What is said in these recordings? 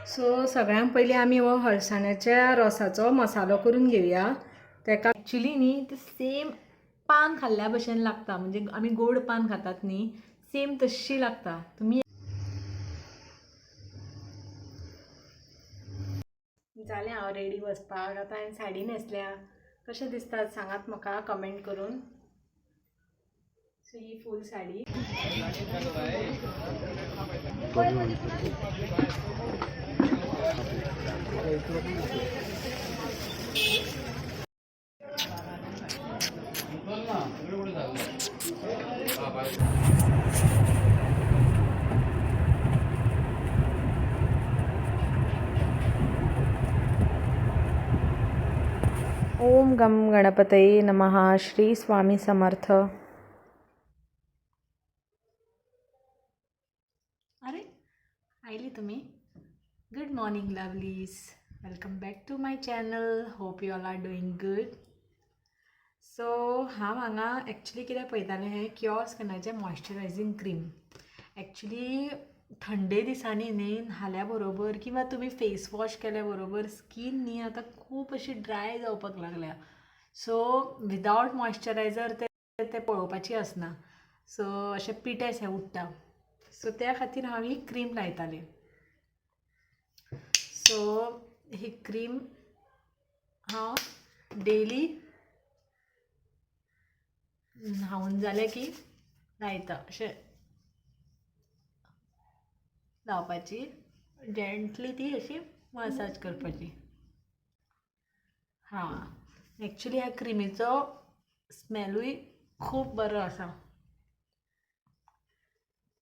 So सगळ्यांत पयलीं आमी हो हळसाण्याच्या रोसाचो मसालो करून घेवया। तेका एक्चुली न्ही ते सेम पान खाल्ल्या भशेन लागता, म्हणजे आमी गोड पान खातात न्ही, सेम तशी लागता। तुमी जालें हांव रेडी वचपाक। आतां हांवें साडी न्हेसल्या, कशें दिसता सांगात म्हाका कमेंट करून। सो ही फूल साडी ओम गम गणपतये नमः। श्री स्वामी समर्थ। अरे आयली तुम्ही? Good morning lovelies, welcome back to my channel. Hope you all are doing good. So हांव हांगा एक्चुली कितें पळयतालें, हें क्योर्स कनाचें मॉइश्चरायझींग क्रीम। एक्चुली थंडे दिसांनी न्ही न्हाल्या बरोबर किंवा तुमी फेस वॉश केल्या बरोबर स्कीन न्ही आतां खूब अशी ड्राय जावपाक लागल्या। सो विदावट मॉइश्चरायझर ते पळोवपाची आसना, सो अशें पिटेस हें उठटा। सो त्या खातीर हांव ही क्रीम लायतालें। सो ही क्रीम हांव डेली न्हावून जालें की लायता, अशें लावपाची, जेंटली ती अशी मसाज करपाची। हां, एक्चुली ह्या क्रिमीचो स्मेलूय खूब बरो आसा।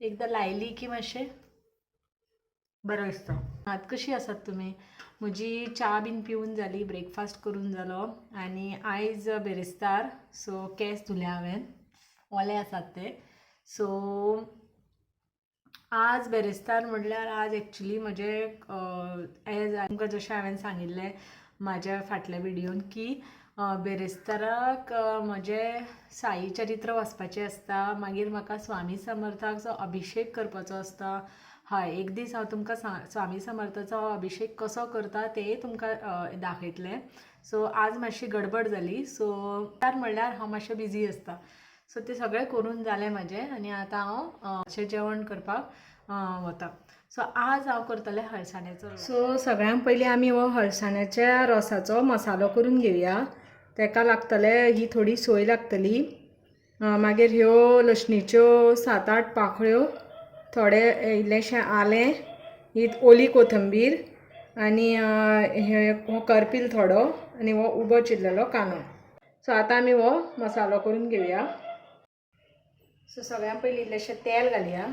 एकदां लायली की मातशें बरें दिसता। आतां कशी आसात तुमी? म्हजी च्या बीन पिवन जाली, ब्रेकफास्ट करून जालो, आनी आयज बेरेस्तार, सो केंस धुले हांवें, ओले आसात ते। सो आज बेरेस्तार म्हणल्यार आज एक्चुली म्हजे एज तुमकां जशें हांवें सांगिल्लें म्हाज्या फाटल्या विडियोन की बेरेस्ताराक म्हजें साई चरित्र वचपाचें आसता, मागीर म्हाका स्वामी समर्थाचो अभिशेक करपाचो आसता। हय, एक दीस हांव तुमकां स्वामी समर्थाचो अभिशेक कसो करता तें तुमकां दाखयतलें। सो आज मातशी गडबड जाली, सो त्यार म्हणल्यार हांव मातशें बिजी आसता। सो तें सगळें करून जालें म्हजें, आनी आतां हांव अशें जेवण करपाक वता। सो आज हांव करतलें हळसाण्याचो रोस। सो सगळ्यांत पयलीं आमी हो हळसाण्याच्या रोसाचो मसालो करून घेवया। तेका लागतलें ही थोडी सोय लागतली, मागीर ह्यो लसणीच्यो 7-8 पाकळ्यो, थोडे इल्लेशें आलें, ही ओली कोथंबीर, आनी हो करपील थोडो, आनी हो उबो चिरलेलो कांदो। सो आतां आमी हो मसालो करून घेवया। सो सगळ्यांत पयलीं इल्लेशें तेल घालया,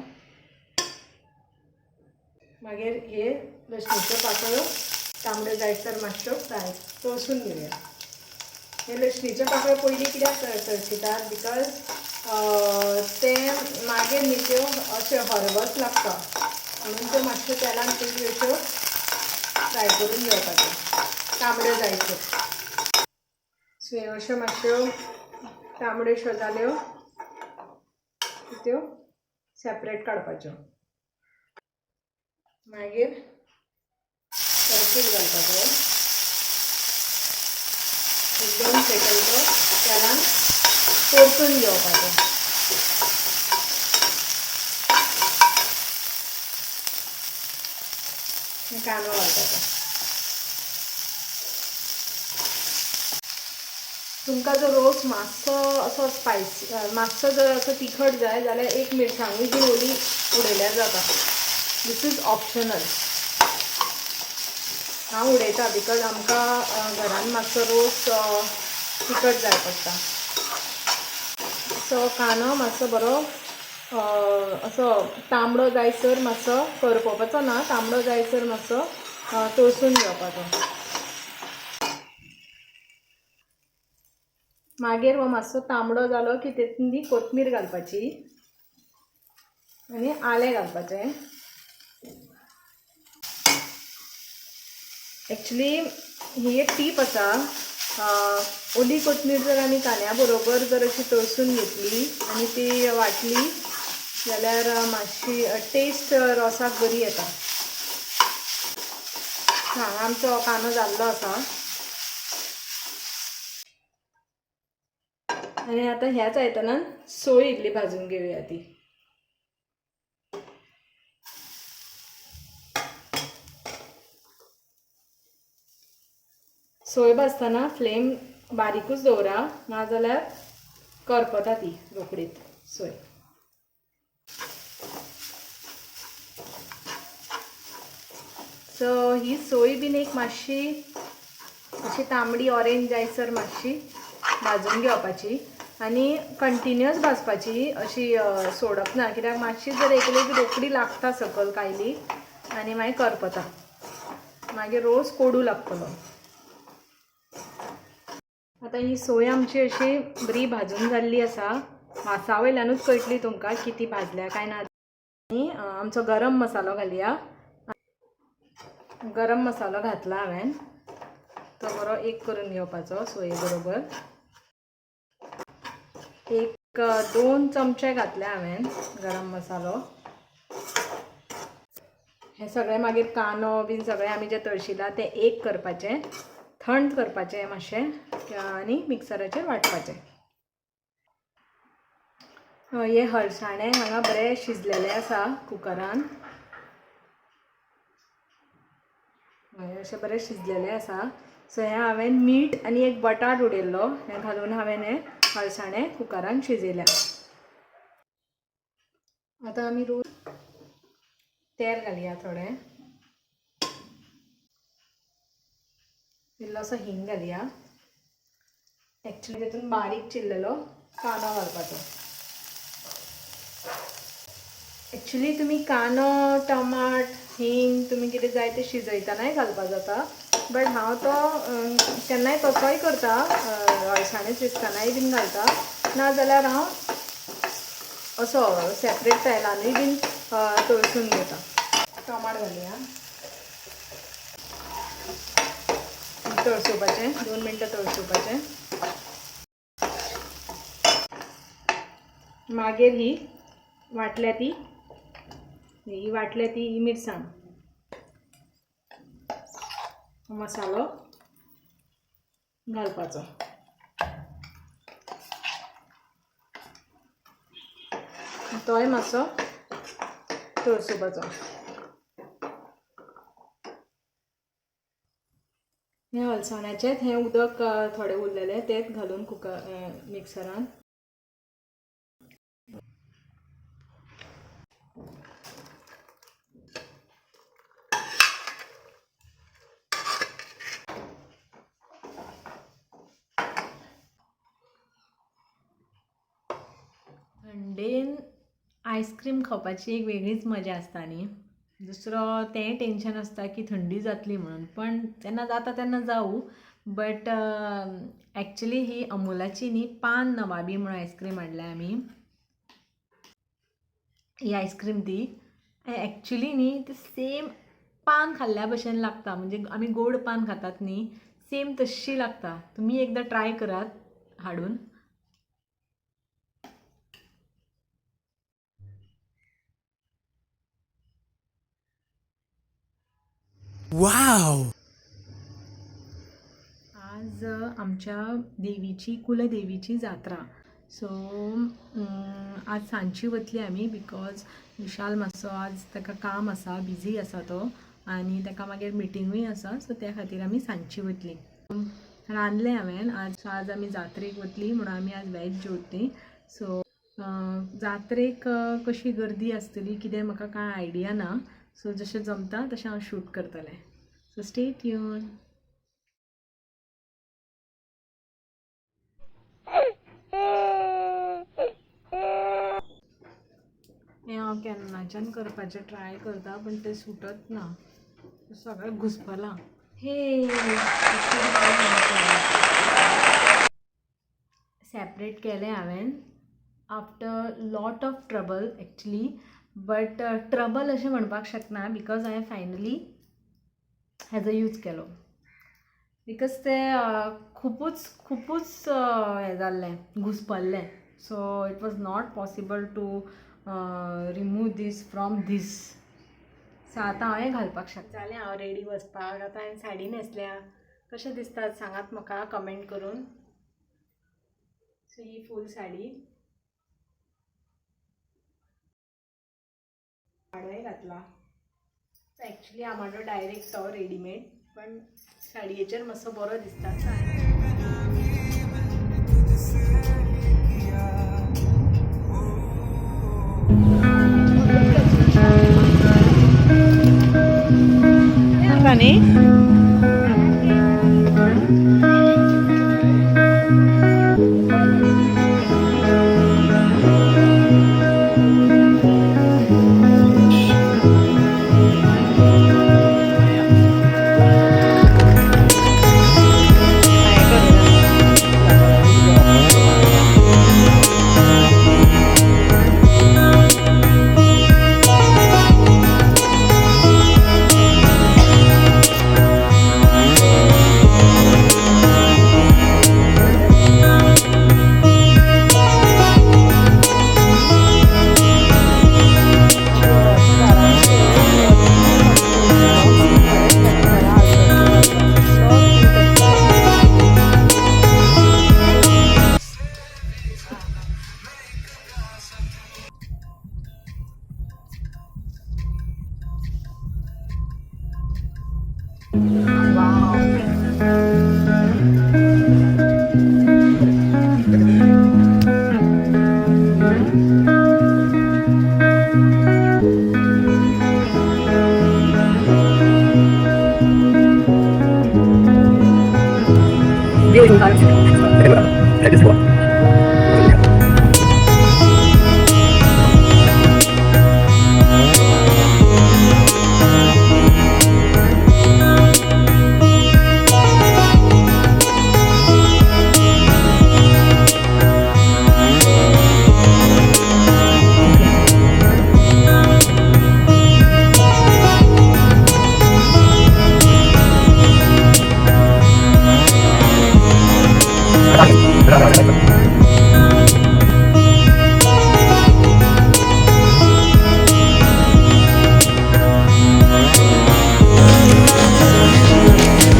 मागीर हे लसणीच्यो पाकळ्यो तांबड्यो जायसर मातश्यो फ्राय तळसून घेवया। हे लसणीच्यो पाकळ्यो पयलीं कित्याक तळसितात, बिकॉज ते मागीर न्ही त्यो अशें हरवत लागता, म्हणून त्यो मातश्यो तेलान पयलीं अश्यो फ्राय करून घेवपाच्यो तांबड्यो जायसर। सो ह्यो अश्यो मातश्यो तांबड्योश्यो जाल्यो की त्यो सेपरेट काडपाच्यो। मागीर करपील घालपाचो, एकदम सेकंद तो तेलान परतून घेवपाचो। कांदो घालपाचो। तुमकां जर रोस मातसो असो स्पायसी, मातसो जर असो तिखट जाय जाल्यार एक मिरसांगूय बी ओली उडयल्यार जाता। दिस इज ऑप्शनल। हांव उडयता बिकॉज आमकां घरान मातसो रोस तिखट जाय पडटा। सो कांदो मातसो बरो असो तांबडो जायसर मातसो करपोवपाचो ना, तांबडो जायसर मातसो तळसून घेवपाचो। मागीर हो मातसो तांबडो जालो की तेतून कोथमीर घालपाची आनी आलें घालपाचें। एक्चुली ही एक टीप आसा, ओली कोथमीर जर आमी कांद्या बरोबर जर अशी तळसून घेतली आनी ती वाटली जाल्यार मातशी टेस्ट रोसाक बरी येता। हां आमचो कांदो जाल्लो आसा आणि आता ह्याच आयदनान सोय इल्ली भाजून घेऊया ती. सोय भाजताना फ्लेम बारीकूच दवरा, नाजाल्यार करपता ती रोकडीत सोय. सो ही सोय बीन एक मातशी अशी तांबडी ऑरेंज जायसर मातशी भाजून घेवपाची आनी कंटिन्युअस भाजपाची, अशी सोडप ना, कित्याक मातशी जर एकली बी रोकडी लागता सकल कायली आनी मागीर करपता, मागीर रोस कोडू लागतलो. आता ही सोय आमची अशी बरी भाजून जाल्ली आसा, वासा वयल्यानूच कळटली तुमकां की ती भाजल्या काय ना. आनी आमचो गरम मसालो घालया. गरम मसालो घातला हांवें, तो बरो एक करून घेवपाचो सोये बरोबर. एक 2 चमचे घातले हांवें गरम मसालो. हे सगळें मागीर कांदो बीन सगळें आमी जे तळशिला ते एक करपाचें, थंड करपाचें मातशें आनी मिक्सराचेर वांटपाचें. हे हळसाणे हांगा बरे शिजलेले आसा कुकरान, अशें बरें शिजलेलें आसा. सो हें हांवें मीठ आनी एक बटाट उडयल्लो हें घालून हांवें हे हळसाणे कुकरान शिजयल्या. आतां आमी रोस तेल घालया, थोडें इल्लोसो हिंग घालया. एक्चुली तितून बारीक चिरलेलो कांदो घालपाचो. एक्चुली तुमी कांदो, टमाट, हिंग तुमी कितें जाय तें शिजयतनाय घालपाक जाता, बट हांव तो केन्नाय तसोय करता, अळसाणे शिजतानाय बीन घालता, नाजाल्यार हांव असो सेपरेट तेलानूय बीन तळसून घेता. टमाट घालया, तळसुवपाचें 2 मिनटां तळसुवपाचें. मागीर ही वाटल्या ती मिरसांग मसालो घालपाचो. तोय मातसो तळसुवपाचो. हे हळसाण्याचें हें उदक थोडें उरलेलें तें घालून मिक्सरान थंडेन आयस्क्रीम खावपाची एक वेगळीच मजा आसता न्ही. दुसरो तें टेंशन आसता की थंडी जातली म्हणून, पण जेन्ना जाता तेन्ना जावं. बट एक्चुली ही अमुलाची न्ही पान नवाबी म्हणून आयस्क्रीम हाडल्या आमी. ही आयस्क्रीम ती एक्चुली न्ही ती सेम पान खाल्ल्या भशेन लागता, म्हणजे आमी गोड पान खातात न्ही, सेम तशी लागता. तुम्ही एकदां ट्राय करात हाडून. वाव! आज आमच्या देवीची कुलदेवीची जात्रा. सो आज सांजची वतली आमी, बिकॉज विशाल मातसो आज ताका काम आसा, बिजी आसा तो, आनी ताका मागीर मिटिंगूय आसा, सो त्या खातीर आमी सांजची वतली. रांदलें हांवें आज आमी जात्रेक वतली म्हणून आमी आज वॅज जेवतली. सो जात्रेक कशी गर्दी आसतली कितें म्हाका कांय आयडिया ना. सो जशें जमता तशें हांव शूट करतलें. So stay tune. हें हांव केन्नाच्यान करपाचें ट्राय करता, पण तें सुटत ना, सगळें घुस्पलां. हे सेपरेट केलें हांवें after lot of trouble actually, but trouble अशें म्हणपाक शकना, बिकॉज हांवें फायनली हेजो यूज केलो. बिकॉज तें खुपूच हें जाल्लें, घुस्पल्लें. So it was not possible to remove this from this. So आतां हांवें घालपाक शकता जालें हांव रेडी वचपाक आतां हांवें साडी न्हेसल्या कशें दिसतात सांगात म्हाका कमेंट करून सो ही फूल साडी माडोय घातला एक्चुली आमाडो डायरेक्ट तो रेडीमेड पण साडयेचेर मातसो बरो दिसता न्ही